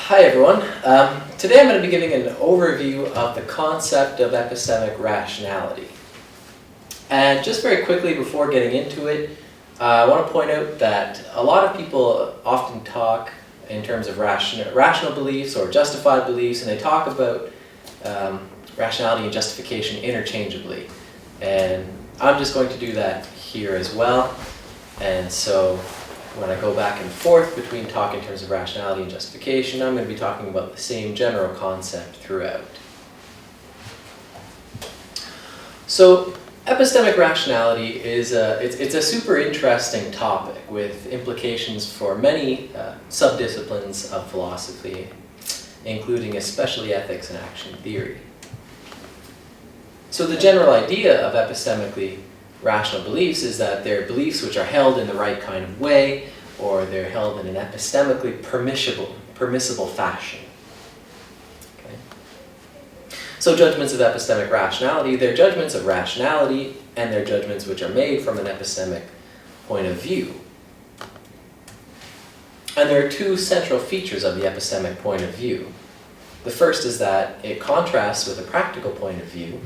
Hi everyone. Today I'm going to be giving an overview of the concept of epistemic rationality. And just very quickly before getting into it, I want to point out that a lot of people often talk in terms of rational beliefs or justified beliefs, and they talk about rationality and justification interchangeably. And I'm just going to do that here as well. And so when I go back and forth between talk in terms of rationality and justification, I'm going to be talking about the same general concept throughout. So epistemic rationality is it's a super interesting topic with implications for many subdisciplines of philosophy, including especially ethics and action theory. So the general idea of epistemically rational beliefs is that they're beliefs which are held in the right kind of way, or they're held in an epistemically permissible fashion. Okay. So judgments of epistemic rationality, they're judgments of rationality, and they're judgments which are made from an epistemic point of view. And there are two central features of the epistemic point of view. The first is that it contrasts with a practical point of view,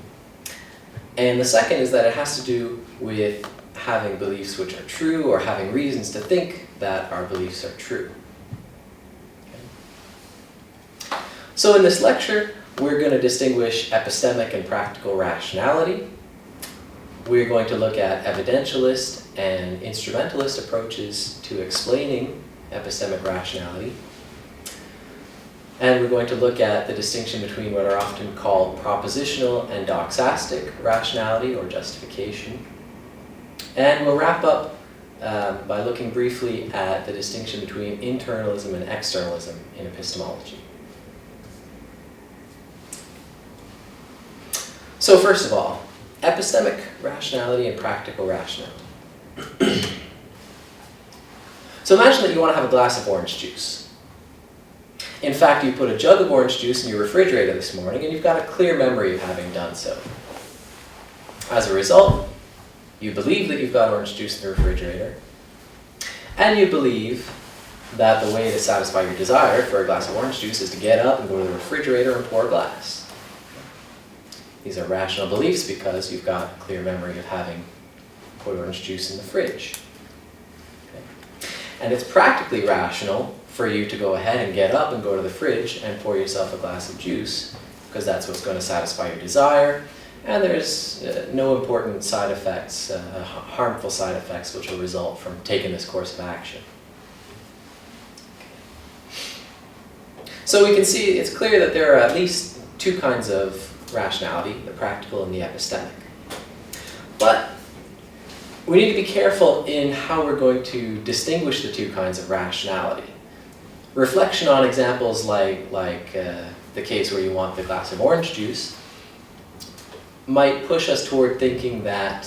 and the second is that it has to do with having beliefs which are true or having reasons to think that our beliefs are true. Okay. So in this lecture, we're going to distinguish epistemic and practical rationality. We're going to look at evidentialist and instrumentalist approaches to explaining epistemic rationality. And we're going to look at the distinction between what are often called propositional and doxastic rationality or justification. And we'll wrap up by looking briefly at the distinction between internalism and externalism in epistemology. So first of all, epistemic rationality and practical rationality. So imagine that you want to have a glass of orange juice. In fact, you put a jug of orange juice in your refrigerator this morning and you've got a clear memory of having done so. As a result, you believe that you've got orange juice in the refrigerator, and you believe that the way to satisfy your desire for a glass of orange juice is to get up and go to the refrigerator and pour a glass. These are rational beliefs because you've got a clear memory of having put orange juice in the fridge. Okay. And it's practically rational for you to go ahead and get up and go to the fridge and pour yourself a glass of juice, because that's what's going to satisfy your desire, and there's no important side effects, harmful side effects, which will result from taking this course of action. So we can see it's clear that there are at least two kinds of rationality, the practical and the epistemic. But we need to be careful in how we're going to distinguish the two kinds of rationality. Reflection on examples like the case where you want the glass of orange juice might push us toward thinking that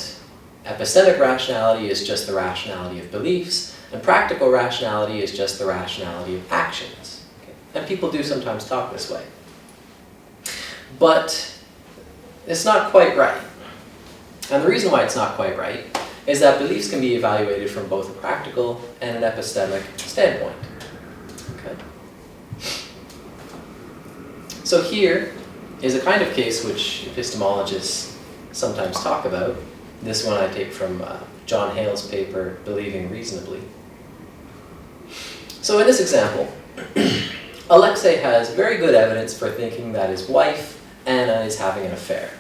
epistemic rationality is just the rationality of beliefs, and practical rationality is just the rationality of actions. Okay? And people do sometimes talk this way. But it's not quite right. And the reason why it's not quite right is that beliefs can be evaluated from both a practical and an epistemic standpoint. Okay. So here is a kind of case which epistemologists sometimes talk about. This one I take from John Hale's paper, Believing Reasonably. So in this example, Alexei has very good evidence for thinking that his wife, Anna, is having an affair.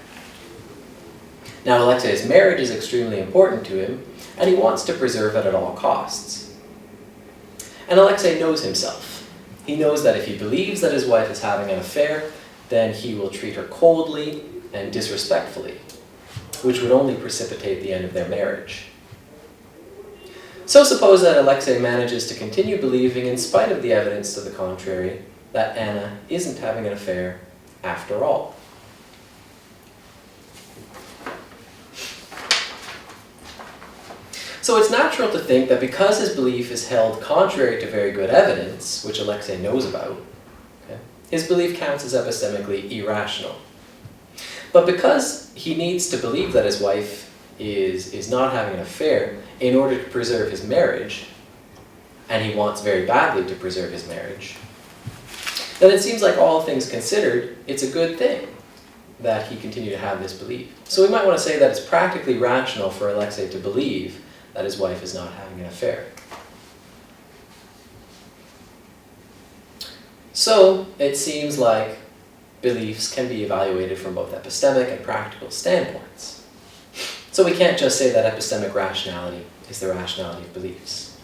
Now Alexei's marriage is extremely important to him, and he wants to preserve it at all costs. And Alexei knows himself. He knows that if he believes that his wife is having an affair, then he will treat her coldly and disrespectfully, which would only precipitate the end of their marriage. So suppose that Alexei manages to continue believing, in spite of the evidence to the contrary, that Anna isn't having an affair after all. So it's natural to think that because his belief is held contrary to very good evidence, which Alexei knows about, okay, his belief counts as epistemically irrational. But because he needs to believe that his wife is not having an affair in order to preserve his marriage, and he wants very badly to preserve his marriage, then it seems like all things considered, it's a good thing that he continued to have this belief. So we might want to say that it's practically rational for Alexei to believe that his wife is not having an affair. So it seems like beliefs can be evaluated from both epistemic and practical standpoints. So we can't just say that epistemic rationality is the rationality of beliefs.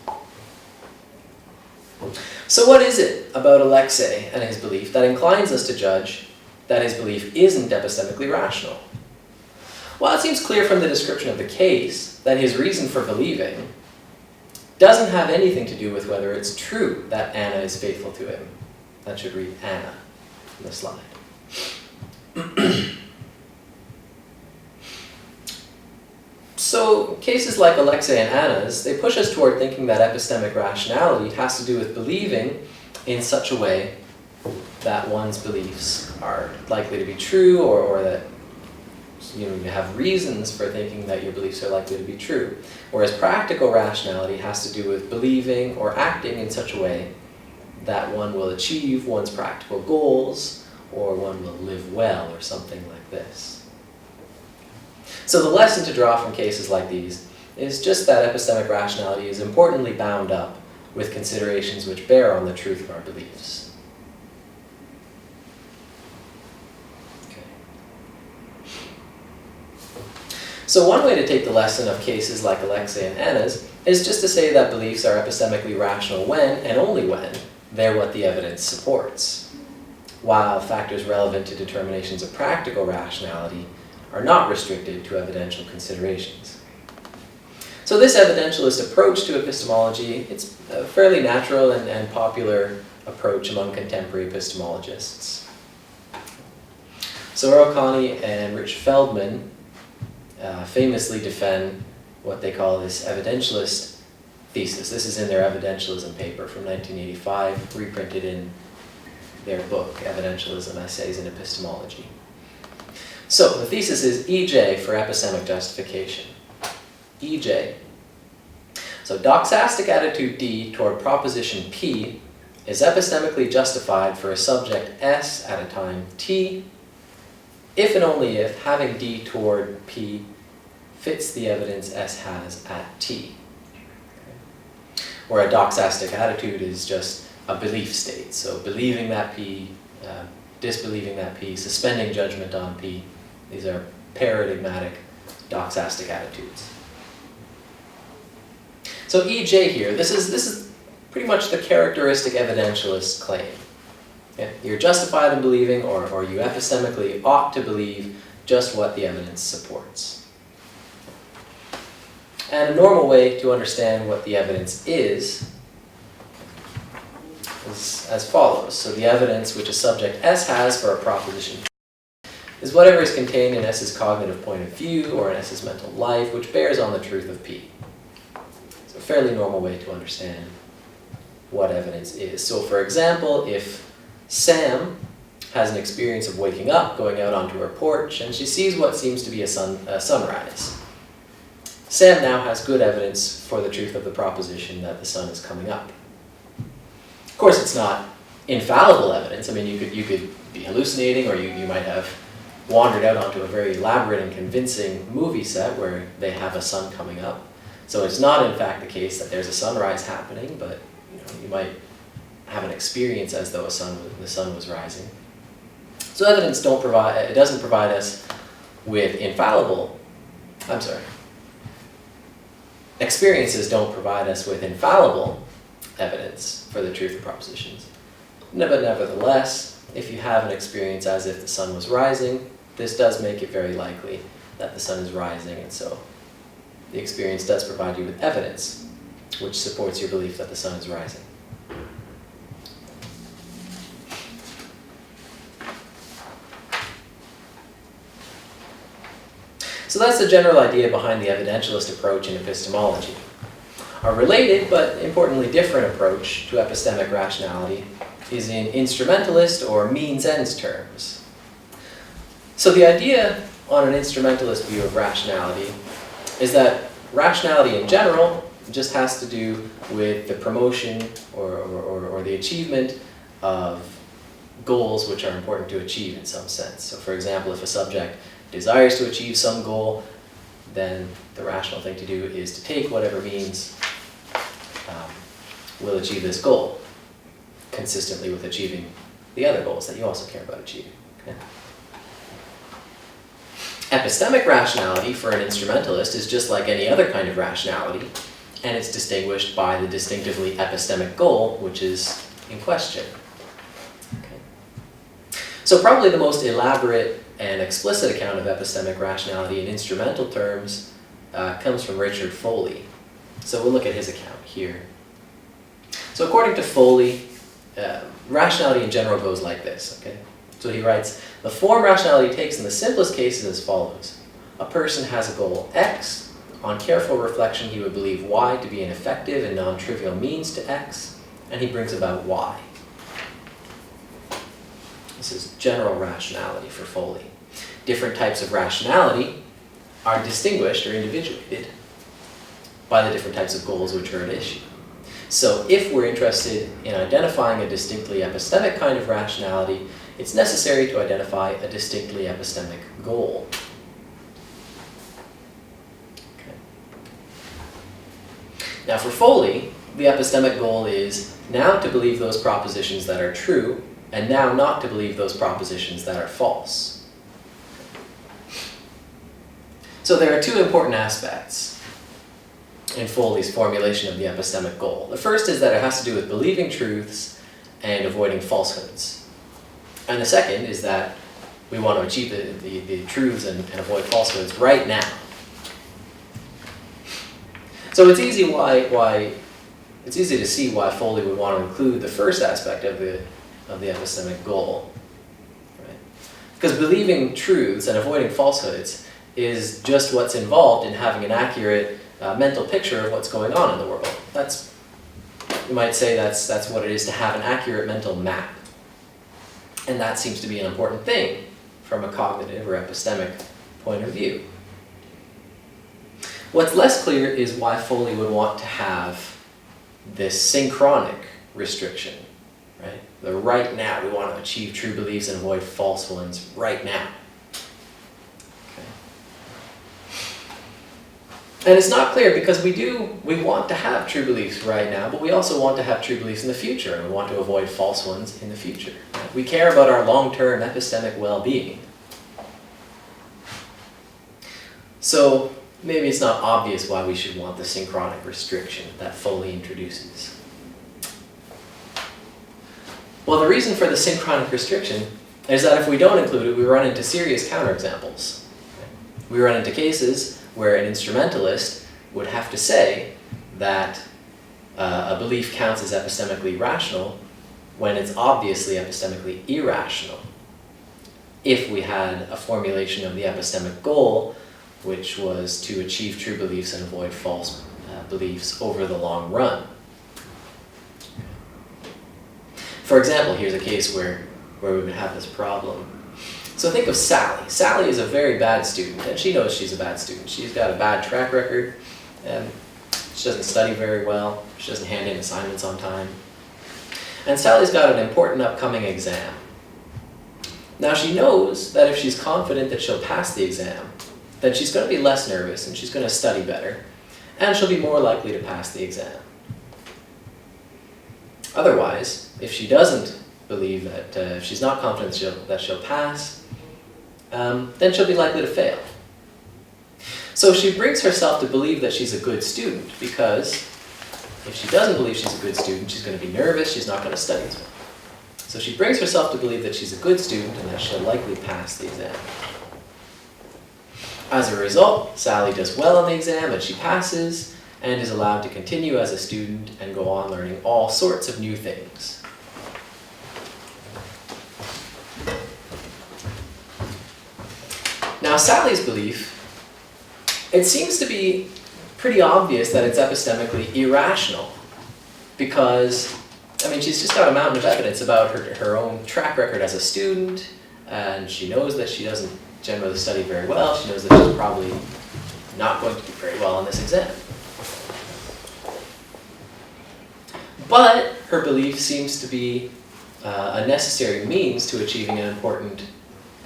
So what is it about Alexei and his belief that inclines us to judge that his belief isn't epistemically rational? Well, it seems clear from the description of the case that his reason for believing doesn't have anything to do with whether it's true that Anna is faithful to him. That should read Anna in the slide. So cases like Alexei and Anna's, they push us toward thinking that epistemic rationality has to do with believing in such a way that one's beliefs are likely to be true, or that you have reasons for thinking that your beliefs are likely to be true. Whereas practical rationality has to do with believing or acting in such a way that one will achieve one's practical goals, or one will live well, or something like this. So the lesson to draw from cases like these is just that epistemic rationality is importantly bound up with considerations which bear on the truth of our beliefs. Okay. So one way to take the lesson of cases like Alexei and Anna's is just to say that beliefs are epistemically rational when, and only when, they're what the evidence supports, while factors relevant to determinations of practical rationality are not restricted to evidential considerations. So this evidentialist approach to epistemology, it's a fairly natural and popular approach among contemporary epistemologists. So Earl Connie and Rich Feldman famously defend what they call this evidentialist thesis. This is in their evidentialism paper from 1985, reprinted in their book, Evidentialism, Essays in Epistemology. So the thesis is EJ for epistemic justification. EJ. So doxastic attitude D toward proposition P is epistemically justified for a subject S at a time T, if and only if having D toward P fits the evidence S has at T. Where a doxastic attitude is just a belief state. So believing that P, disbelieving that P, suspending judgment on P. These are paradigmatic doxastic attitudes. So EJ here, this is pretty much the characteristic evidentialist claim. Yeah, you're justified in believing, or you epistemically ought to believe just what the evidence supports. And a normal way to understand what the evidence is as follows. So the evidence which a subject S has for a proposition is whatever is contained in S's cognitive point of view or in S's mental life, which bears on the truth of P. It's a fairly normal way to understand what evidence is. So for example, if Sam has an experience of waking up, going out onto her porch, and she sees what seems to be a sunrise, Sam now has good evidence for the truth of the proposition that the sun is coming up. Of course, it's not infallible evidence. I mean, you could be hallucinating, or you might have wandered out onto a very elaborate and convincing movie set where they have a sun coming up. So it's not in fact the case that there's a sunrise happening, but you might have an experience as though the sun was rising. So evidence doesn't provide us with experiences don't provide us with infallible evidence for the truth of propositions. But nevertheless, if you have an experience as if the sun was rising, this does make it very likely that the sun is rising, and so the experience does provide you with evidence which supports your belief that the sun is rising. So that's the general idea behind the evidentialist approach in epistemology. A related, but importantly different approach to epistemic rationality is in instrumentalist or means-ends terms. So the idea on an instrumentalist view of rationality is that rationality in general just has to do with the promotion or the achievement of goals which are important to achieve in some sense. So for example, if a subject desires to achieve some goal, then the rational thing to do is to take whatever means will achieve this goal, consistently with achieving the other goals that you also care about achieving. Okay? Epistemic rationality for an instrumentalist is just like any other kind of rationality, and it's distinguished by the distinctively epistemic goal, which is in question. Okay. So probably the most elaborate and explicit account of epistemic rationality in instrumental terms comes from Richard Foley. So we'll look at his account here. So according to Foley, rationality in general goes like this, okay? So he writes, the form rationality takes in the simplest cases as follows. A person has a goal X. On careful reflection, he would believe Y to be an effective and non-trivial means to X, and he brings about Y. This is general rationality for Foley. Different types of rationality are distinguished or individuated by the different types of goals which are at issue. So if we're interested in identifying a distinctly epistemic kind of rationality, it's necessary to identify a distinctly epistemic goal. Okay. Now for Foley, the epistemic goal is now to believe those propositions that are true, and now not to believe those propositions that are false. So there are two important aspects in Foley's formulation of the epistemic goal. The first is that it has to do with believing truths and avoiding falsehoods. And the second is that we want to achieve the truths and avoid falsehoods right now. So it's easy to see why Foley would want to include the first aspect of the epistemic goal. Right? Because believing truths and avoiding falsehoods is just what's involved in having an accurate mental picture of what's going on in the world. You might say that's what it is to have an accurate mental map. And that seems to be an important thing from a cognitive or epistemic point of view. What's less clear is why Foley would want to have this synchronic restriction, right? The right now, we want to achieve true beliefs and avoid false ones right now. And it's not clear because we want to have true beliefs right now, but we also want to have true beliefs in the future, and we want to avoid false ones in the future. We care about our long-term epistemic well-being. So maybe it's not obvious why we should want the synchronic restriction that Foley introduces. Well, the reason for the synchronic restriction is that if we don't include it, we run into serious counterexamples. We run into cases where an instrumentalist would have to say that a belief counts as epistemically rational when it's obviously epistemically irrational. If we had a formulation of the epistemic goal, which was to achieve true beliefs and avoid false beliefs over the long run. For example, here's a case where we would have this problem. So think of Sally. Sally is a very bad student, and she knows she's a bad student. She's got a bad track record, and she doesn't study very well. She doesn't hand in assignments on time. And Sally's got an important upcoming exam. Now she knows that if she's confident that she'll pass the exam, then she's going to be less nervous and she's going to study better, and she'll be more likely to pass the exam. Otherwise, if she doesn't believe that, if she's not confident that she'll pass, then she'll be likely to fail. So she brings herself to believe that she's a good student, because if she doesn't believe she's a good student, she's going to be nervous, she's not going to study as well. So she brings herself to believe that she's a good student and that she'll likely pass the exam. As a result, Sally does well on the exam and she passes and is allowed to continue as a student and go on learning all sorts of new things. Now, Sally's belief, it seems to be pretty obvious that it's epistemically irrational, because, I mean, she's just got a mountain of evidence about her own track record as a student, and she knows that she doesn't generally study very well. She knows that she's probably not going to do very well on this exam. But her belief seems to be a necessary means to achieving an important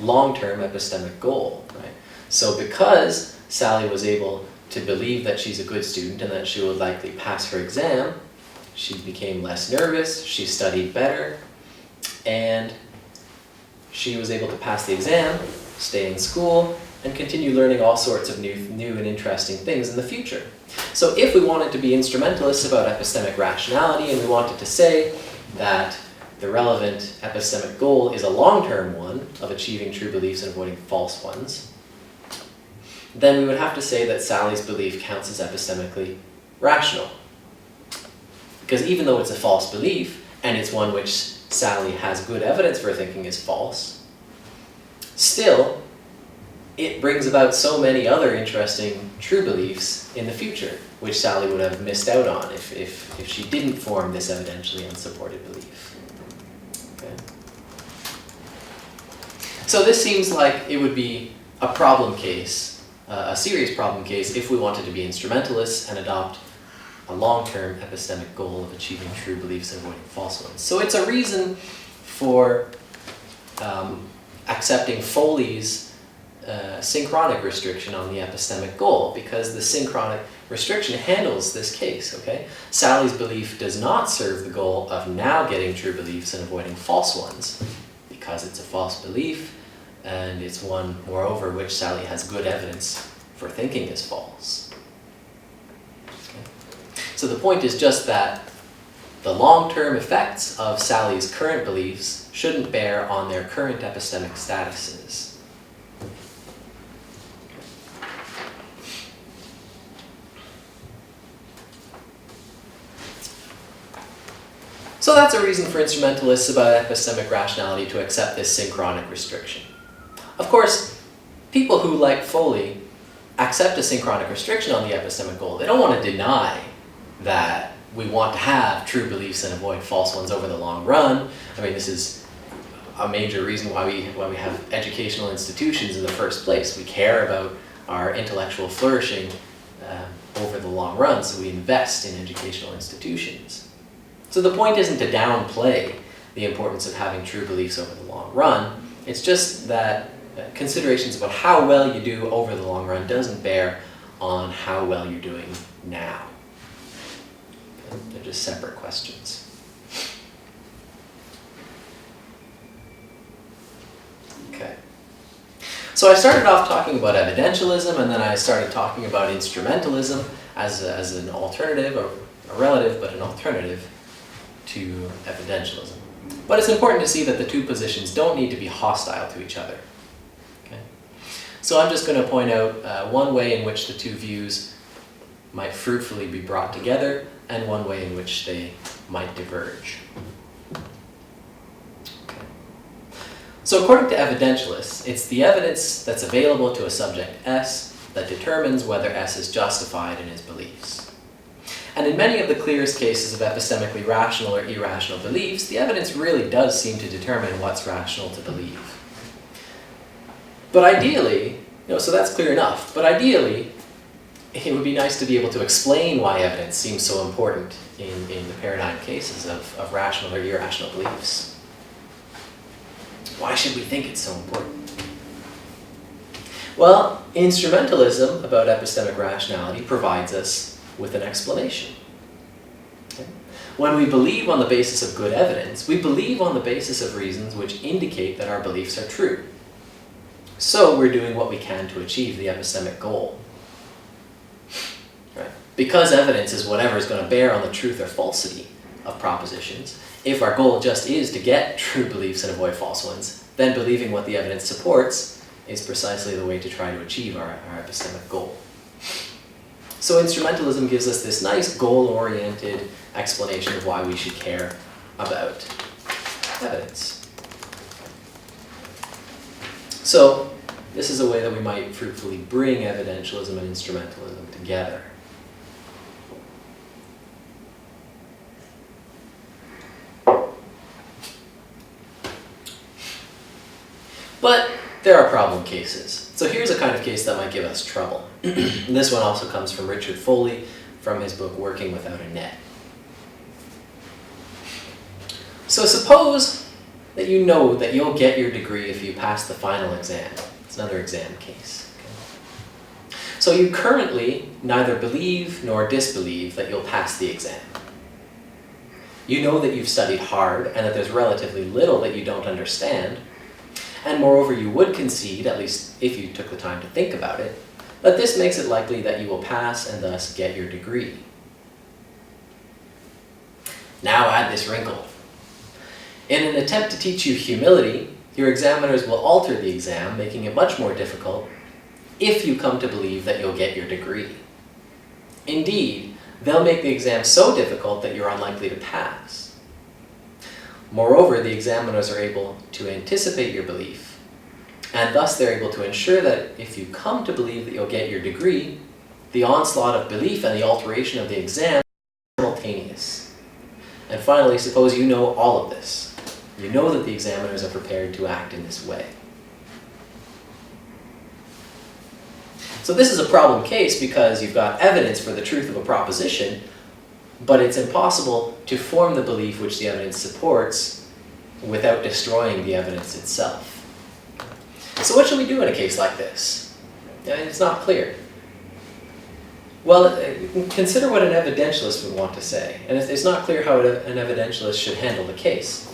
long-term epistemic goal, right? So because Sally was able to believe that she's a good student and that she would likely pass her exam, she became less nervous, she studied better, and she was able to pass the exam, stay in school, and continue learning all sorts of new and interesting things in the future. So if we wanted to be instrumentalists about epistemic rationality and we wanted to say that the relevant epistemic goal is a long-term one of achieving true beliefs and avoiding false ones, then we would have to say that Sally's belief counts as epistemically rational. Because even though it's a false belief, and it's one which Sally has good evidence for thinking is false, still, it brings about so many other interesting true beliefs in the future, which Sally would have missed out on if she didn't form this evidentially unsupported belief. Okay. So this seems like it would be a problem case, a serious problem case, if we wanted to be instrumentalists and adopt a long-term epistemic goal of achieving true beliefs and avoiding false ones. So it's a reason for accepting Foley's synchronic restriction on the epistemic goal, because the synchronic restriction handles this case, okay? Sally's belief does not serve the goal of now getting true beliefs and avoiding false ones, because it's a false belief, and it's one, moreover, which Sally has good evidence for thinking is false. So the point is just that the long-term effects of Sally's current beliefs shouldn't bear on their current epistemic statuses. So that's a reason for instrumentalists about epistemic rationality to accept this synchronic restriction. Of course, people who, like Foley, accept a synchronic restriction on the epistemic goal, they don't want to deny that we want to have true beliefs and avoid false ones over the long run. I mean, this is a major reason why we have educational institutions in the first place. We care about our intellectual flourishing over the long run, so we invest in educational institutions. So the point isn't to downplay the importance of having true beliefs over the long run. It's just that considerations about how well you do over the long run doesn't bear on how well you're doing now. They're just separate questions. Okay. So I started off talking about evidentialism, and then I started talking about instrumentalism as an alternative, or a relative, but an alternative to evidentialism. But it's important to see that the two positions don't need to be hostile to each other. Okay? So I'm just going to point out one way in which the two views might fruitfully be brought together, and one way in which they might diverge. Okay. So according to evidentialists, it's the evidence that's available to a subject S that determines whether S is justified in his beliefs. And in many of the clearest cases of epistemically rational or irrational beliefs, the evidence really does seem to determine what's rational to believe. But ideally, so that's clear enough, but ideally, it would be nice to be able to explain why evidence seems so important in the paradigm cases of rational or irrational beliefs. Why should we think it's so important? Well, instrumentalism about epistemic rationality provides us with an explanation. Okay? When we believe on the basis of good evidence, we believe on the basis of reasons which indicate that our beliefs are true. So we're doing what we can to achieve the epistemic goal. Right? Because evidence is whatever is going to bear on the truth or falsity of propositions, if our goal just is to get true beliefs and avoid false ones, then believing what the evidence supports is precisely the way to try to achieve our epistemic goal. So instrumentalism gives us this nice goal-oriented explanation of why we should care about evidence. So this is a way that we might fruitfully bring evidentialism and instrumentalism together. But there are problem cases. So here's a kind of case that might give us trouble. This one also comes from Richard Foley from his book Working Without a Net. So suppose that you know that you'll get your degree if you pass the final exam. It's another exam case. Okay? So you currently neither believe nor disbelieve that you'll pass the exam. You know that you've studied hard and that there's relatively little that you don't understand, and moreover you would concede, at least if you took the time to think about it, that this makes it likely that you will pass and thus get your degree. Now add this wrinkle. In an attempt to teach you humility, your examiners will alter the exam, making it much more difficult if you come to believe that you'll get your degree. Indeed, they'll make the exam so difficult that you're unlikely to pass. Moreover, the examiners are able to anticipate your belief, and thus they're able to ensure that if you come to believe that you'll get your degree, the onslaught of belief and the alteration of the exam are simultaneous. And finally, suppose you know all of this. You know that the examiners are prepared to act in this way. So this is a problem case because you've got evidence for the truth of a proposition, but it's impossible to form the belief which the evidence supports without destroying the evidence itself. So what should we do in a case like this? It's not clear. Well, consider what an evidentialist would want to say, and it's not clear how an evidentialist should handle the case.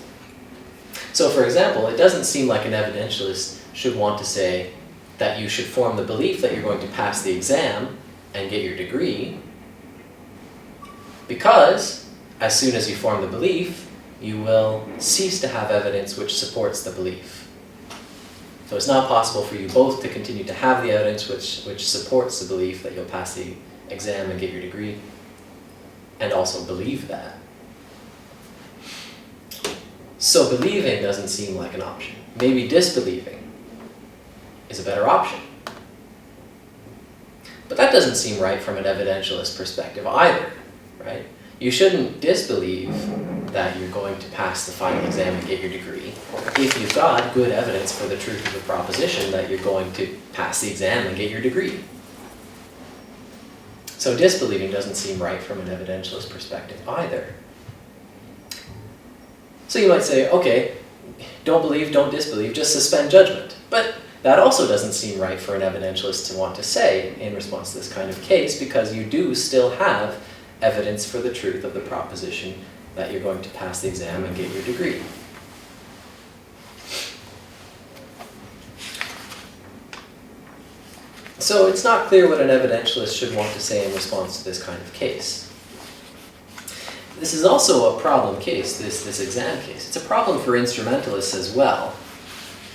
So for example, it doesn't seem like an evidentialist should want to say that you should form the belief that you're going to pass the exam and get your degree, because as soon as you form the belief, you will cease to have evidence which supports the belief. So it's not possible for you both to continue to have the evidence which supports the belief that you'll pass the exam and get your degree, and also believe that. So believing doesn't seem like an option. Maybe disbelieving is a better option. But that doesn't seem right from an evidentialist perspective either, right? You shouldn't disbelieve that you're going to pass the final exam and get your degree if you've got good evidence for the truth of the proposition that you're going to pass the exam and get your degree. So disbelieving doesn't seem right from an evidentialist perspective either. So you might say, okay, don't believe, don't disbelieve, just suspend judgment. But that also doesn't seem right for an evidentialist to want to say in response to this kind of case, because you do still have evidence for the truth of the proposition that you're going to pass the exam and get your degree. So it's not clear what an evidentialist should want to say in response to this kind of case. This is also a problem case, this exam case. It's a problem for instrumentalists as well,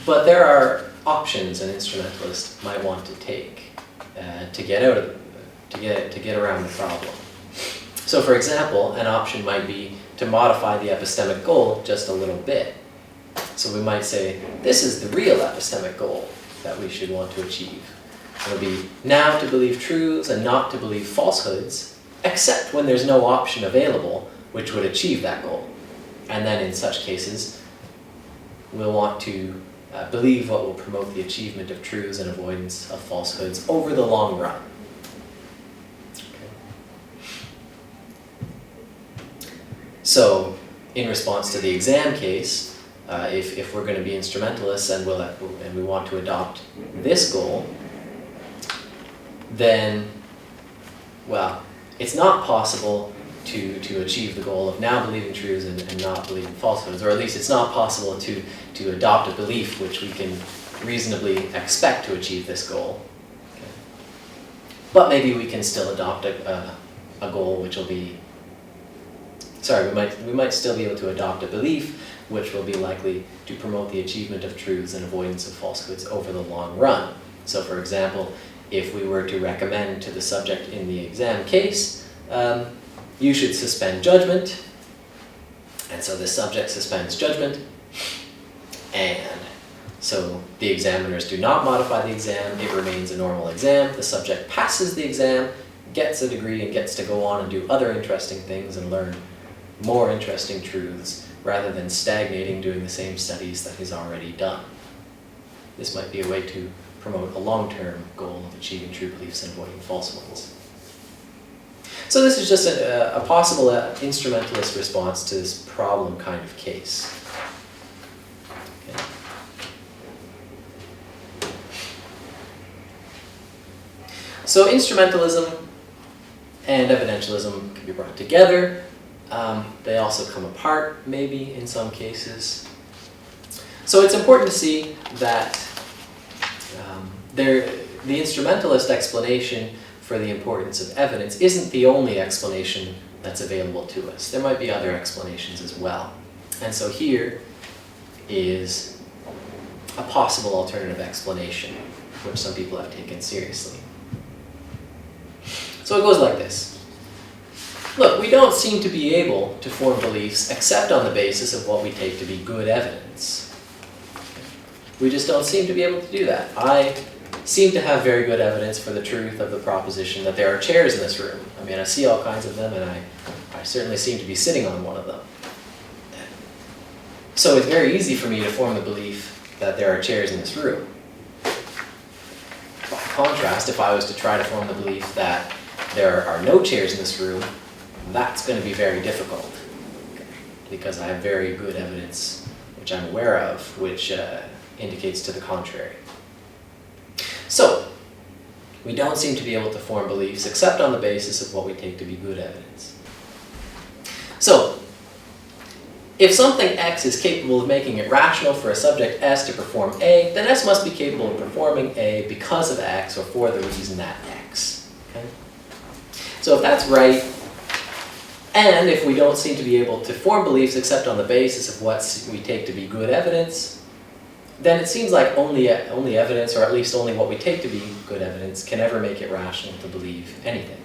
but there are options an instrumentalist might want to take to get around the problem. So for example, an option might be to modify the epistemic goal just a little bit. So we might say, this is the real epistemic goal that we should want to achieve. It'll be now to believe truths and not to believe falsehoods, except when there's no option available which would achieve that goal. And then in such cases, we'll want to believe what will promote the achievement of truths and avoidance of falsehoods over the long run. Okay. So, in response to the exam case, if we're going to be instrumentalists and we want to adopt this goal, then, well, it's not possible to achieve the goal of now believing truths and not believing falsehoods, or at least it's not possible to adopt a belief which we can reasonably expect to achieve this goal. Okay. But maybe we can still adopt a goal which will be, we might still be able to adopt a belief which will be likely to promote the achievement of truths and avoidance of falsehoods over the long run. So for example, if we were to recommend to the subject in the exam case, you should suspend judgment, and so the subject suspends judgment, and so the examiners do not modify the exam, it remains a normal exam, the subject passes the exam, gets a degree, and gets to go on and do other interesting things and learn more interesting truths, rather than stagnating doing the same studies that he's already done. This might be a way to promote a long-term goal of achieving true beliefs and avoiding false ones. So this is just a possible instrumentalist response to this problem kind of case. So instrumentalism and evidentialism can be brought together. They also come apart, maybe, in some cases. So it's important to see that the instrumentalist explanation for the importance of evidence isn't the only explanation that's available to us. There might be other explanations as well. And so here is a possible alternative explanation, which some people have taken seriously. So it goes like this. Look, we don't seem to be able to form beliefs except on the basis of what we take to be good evidence. We just don't seem to be able to do that. I seem to have very good evidence for the truth of the proposition that there are chairs in this room. I mean, I see all kinds of them, and I certainly seem to be sitting on one of them. So it's very easy for me to form the belief that there are chairs in this room. By contrast, if I was to try to form the belief that there are no chairs in this room, that's going to be very difficult, because I have very good evidence, which I'm aware of, which indicates to the contrary. So, we don't seem to be able to form beliefs except on the basis of what we take to be good evidence. So, if something X is capable of making it rational for a subject S to perform A, then S must be capable of performing A because of X or for the reason that X. Okay? So if that's right, and if we don't seem to be able to form beliefs except on the basis of what we take to be good evidence, then it seems like only evidence, or at least only what we take to be good evidence, can ever make it rational to believe anything.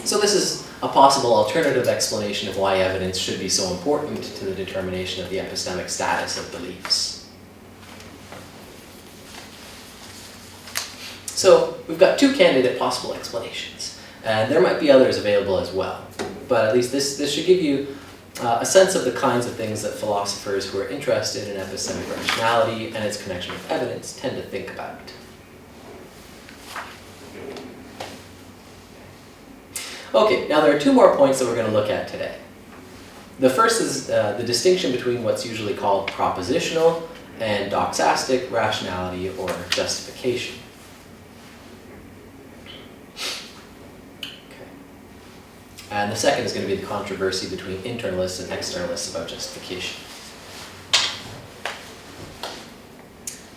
So this is a possible alternative explanation of why evidence should be so important to the determination of the epistemic status of beliefs. So we've got two candidate possible explanations, and there might be others available as well. But at least this should give you a sense of the kinds of things that philosophers who are interested in epistemic rationality and its connection with evidence tend to think about. Okay, now there are two more points that we're going to look at today. The first is the distinction between what's usually called propositional and doxastic rationality or justification. Okay. And the second is going to be the controversy between internalists and externalists about justification.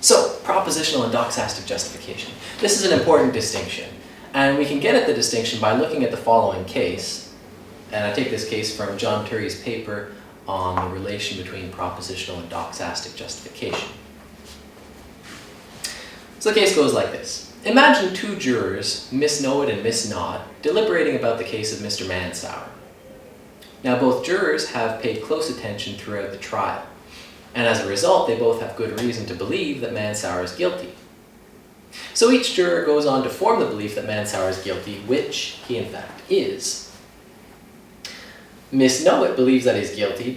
So, propositional and doxastic justification. This is an important distinction. And we can get at the distinction by looking at the following case. And I take this case from John Turry's paper on the relation between propositional and doxastic justification. So the case goes like this. Imagine two jurors, Miss Knowett and Miss Nott, deliberating about the case of Mr. Mansauer. Now both jurors have paid close attention throughout the trial. And as a result, they both have good reason to believe that Mansauer is guilty. So each juror goes on to form the belief that Mansauer is guilty, which he in fact is. Miss Knowett believes that he's guilty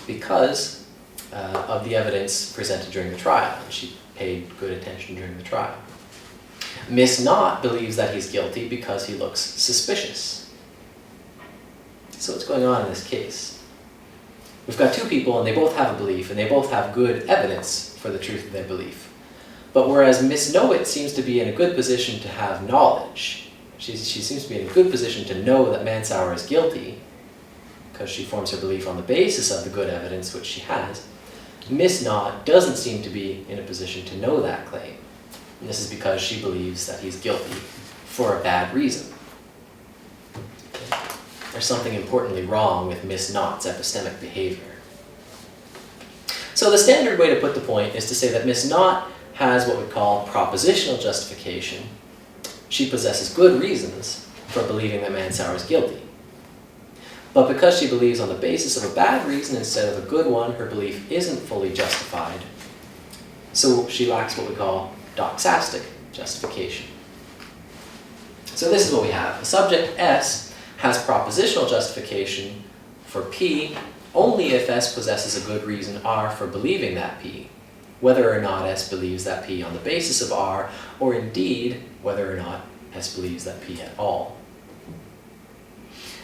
because of the evidence presented during the trial, and she paid good attention during the trial. Miss Nott believes that he's guilty because he looks suspicious. So what's going on in this case? We've got two people, and they both have a belief, and they both have good evidence for the truth of their belief. But whereas Miss Knowett seems to be in a good position to have knowledge, she seems to be in a good position to know that Mansauer is guilty, because she forms her belief on the basis of the good evidence which she has, Miss Nott doesn't seem to be in a position to know that claim. And this is because she believes that he's guilty for a bad reason. There's something importantly wrong with Miss Nott's epistemic behavior. So the standard way to put the point is to say that Miss Nott has what we call propositional justification. She possesses good reasons for believing that Mansauer is guilty. But because she believes on the basis of a bad reason instead of a good one, her belief isn't fully justified. So she lacks what we call doxastic justification. So this is what we have. A subject S has propositional justification for P only if S possesses a good reason R for believing that P, whether or not S believes that P on the basis of R, or indeed whether or not S believes that P at all.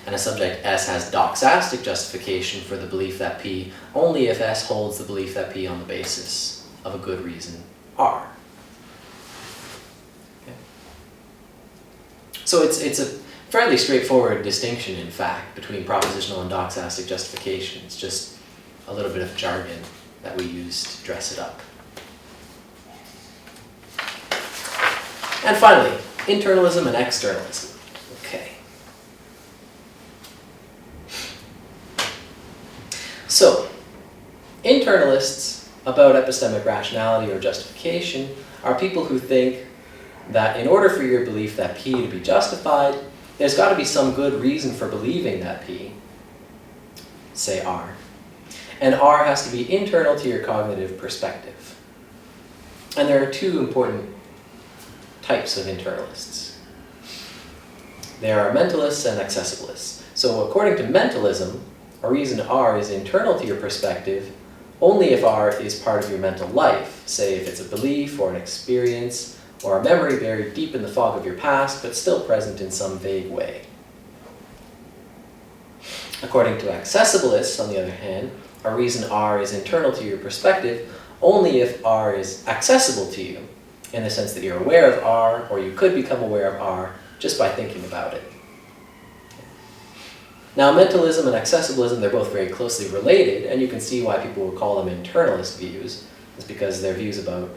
And a subject S has doxastic justification for the belief that P only if S holds the belief that P on the basis of a good reason R. Okay. So it's a fairly straightforward distinction, in fact, between propositional and doxastic justification. It's just a little bit of jargon that we use to dress it up. And finally, internalism and externalism. Okay. So, internalists about epistemic rationality or justification are people who think that in order for your belief that P to be justified, there's got to be some good reason for believing that P, say R. And R has to be internal to your cognitive perspective. And there are two important types of internalists. There are mentalists and accessibilists. So according to mentalism, a reason R is internal to your perspective only if R is part of your mental life, say if it's a belief or an experience or a memory buried deep in the fog of your past but still present in some vague way. According to accessibilists, on the other hand, a reason R is internal to your perspective only if R is accessible to you, in the sense that you're aware of R, or you could become aware of R just by thinking about it. Now, mentalism and accessibilism, they're both very closely related, and you can see why people would call them internalist views. It's because they're views about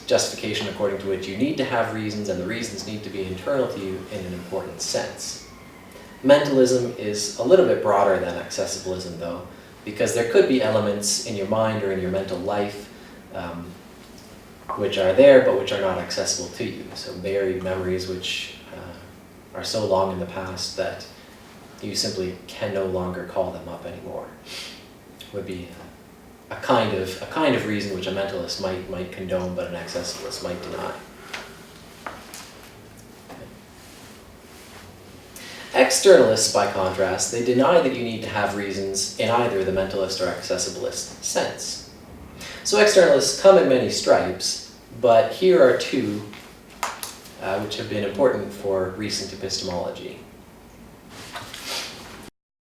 justification according to which you need to have reasons, and the reasons need to be internal to you in an important sense. Mentalism is a little bit broader than accessibilism, though, because there could be elements in your mind or in your mental life which are there but which are not accessible to you. So buried memories which are so long in the past that you simply can no longer call them up anymore would be a kind of reason which a mentalist might condone but an accessibilist might deny. Externalists, by contrast, they deny that you need to have reasons in either the mentalist or accessibilist sense. So externalists come in many stripes, but here are two which have been important for recent epistemology.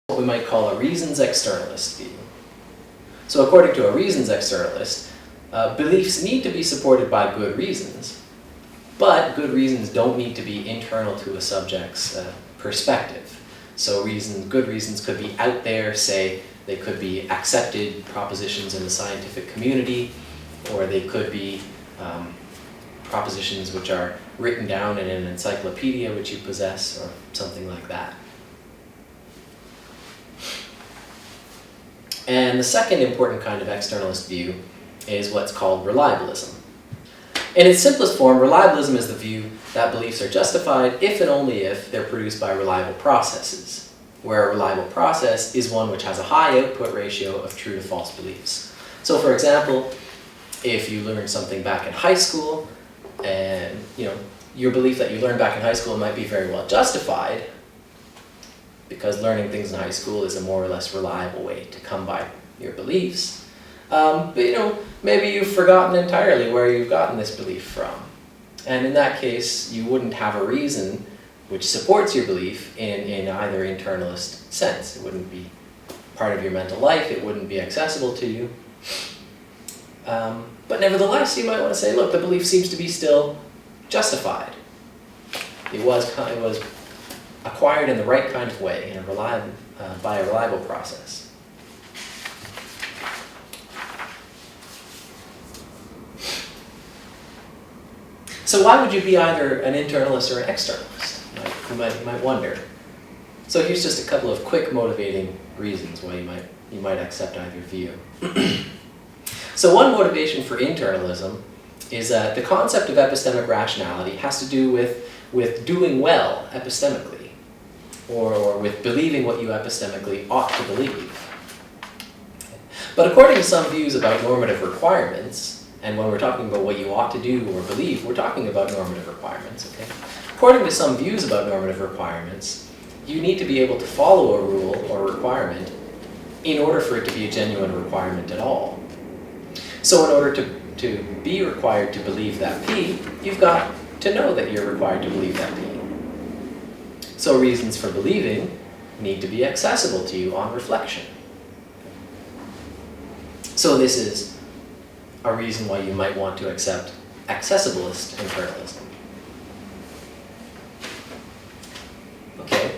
What we might call a reasons externalist view. So according to a reasons externalist, beliefs need to be supported by good reasons, but good reasons don't need to be internal to a subject's perspective. So good reasons could be out there, say they could be accepted propositions in the scientific community, or they could be propositions which are written down in an encyclopedia which you possess, or something like that. And the second important kind of externalist view is what's called reliabilism. In its simplest form, reliabilism is the view that beliefs are justified if and only if they're produced by reliable processes, where a reliable process is one which has a high output ratio of true to false beliefs. So for example, if you learned something back in high school, and your belief that you learned back in high school might be very well justified, because learning things in high school is a more or less reliable way to come by your beliefs. But maybe you've forgotten entirely where you've gotten this belief from. And in that case, you wouldn't have a reason which supports your belief in either internalist sense. It wouldn't be part of your mental life, it wouldn't be accessible to you. But nevertheless, you might want to say, look, the belief seems to be still justified. It was acquired in the right kind of way, by a reliable process. So why would you be either an internalist or an externalist? You might wonder. So here's just a couple of quick motivating reasons why you might accept either view. So one motivation for internalism is that the concept of epistemic rationality has to do with doing well epistemically, or with believing what you epistemically ought to believe. But according to some views about normative requirements, and when we're talking about what you ought to do or believe, we're talking about normative requirements, okay? According to some views about normative requirements, you need to be able to follow a rule or requirement in order for it to be a genuine requirement at all. So in order to be required to believe that P, you've got to know that you're required to believe that P. So reasons for believing need to be accessible to you on reflection. So this is a reason why you might want to accept accessibilist internalism.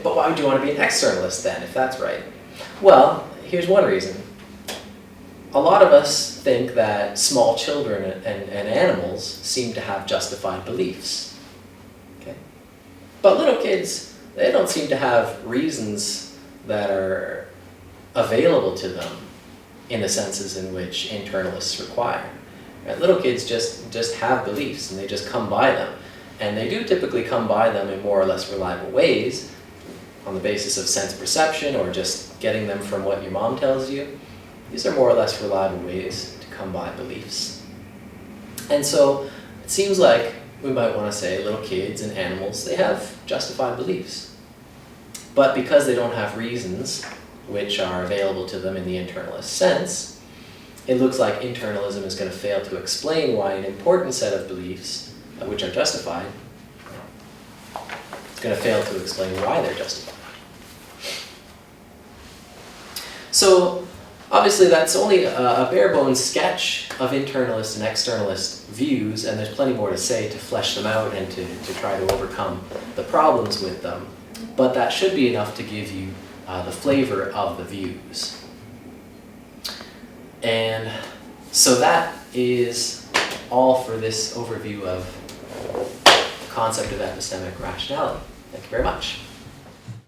but why would you want to be an externalist then, if that's right? Well, here's one reason. A lot of us think that small children and animals seem to have justified beliefs. Okay? But little kids, they don't seem to have reasons that are available to them in the senses in which internalists require. Right? Little kids just have beliefs and they just come by them. And they do typically come by them in more or less reliable ways on the basis of sense perception or just getting them from what your mom tells you. These are more or less reliable ways to come by beliefs. And so it seems like we might want to say little kids and animals, they have justified beliefs. But because they don't have reasons which are available to them in the internalist sense, it looks like internalism is going to fail to explain why an important set of beliefs, which are justified, is going to fail to explain why they're justified. So, obviously that's only a bare bones sketch of internalist and externalist views, and there's plenty more to say to flesh them out and to try to overcome the problems with them. But that should be enough to give you the flavor of the views. And so that is all for this overview of the concept of epistemic rationality. Thank you very much.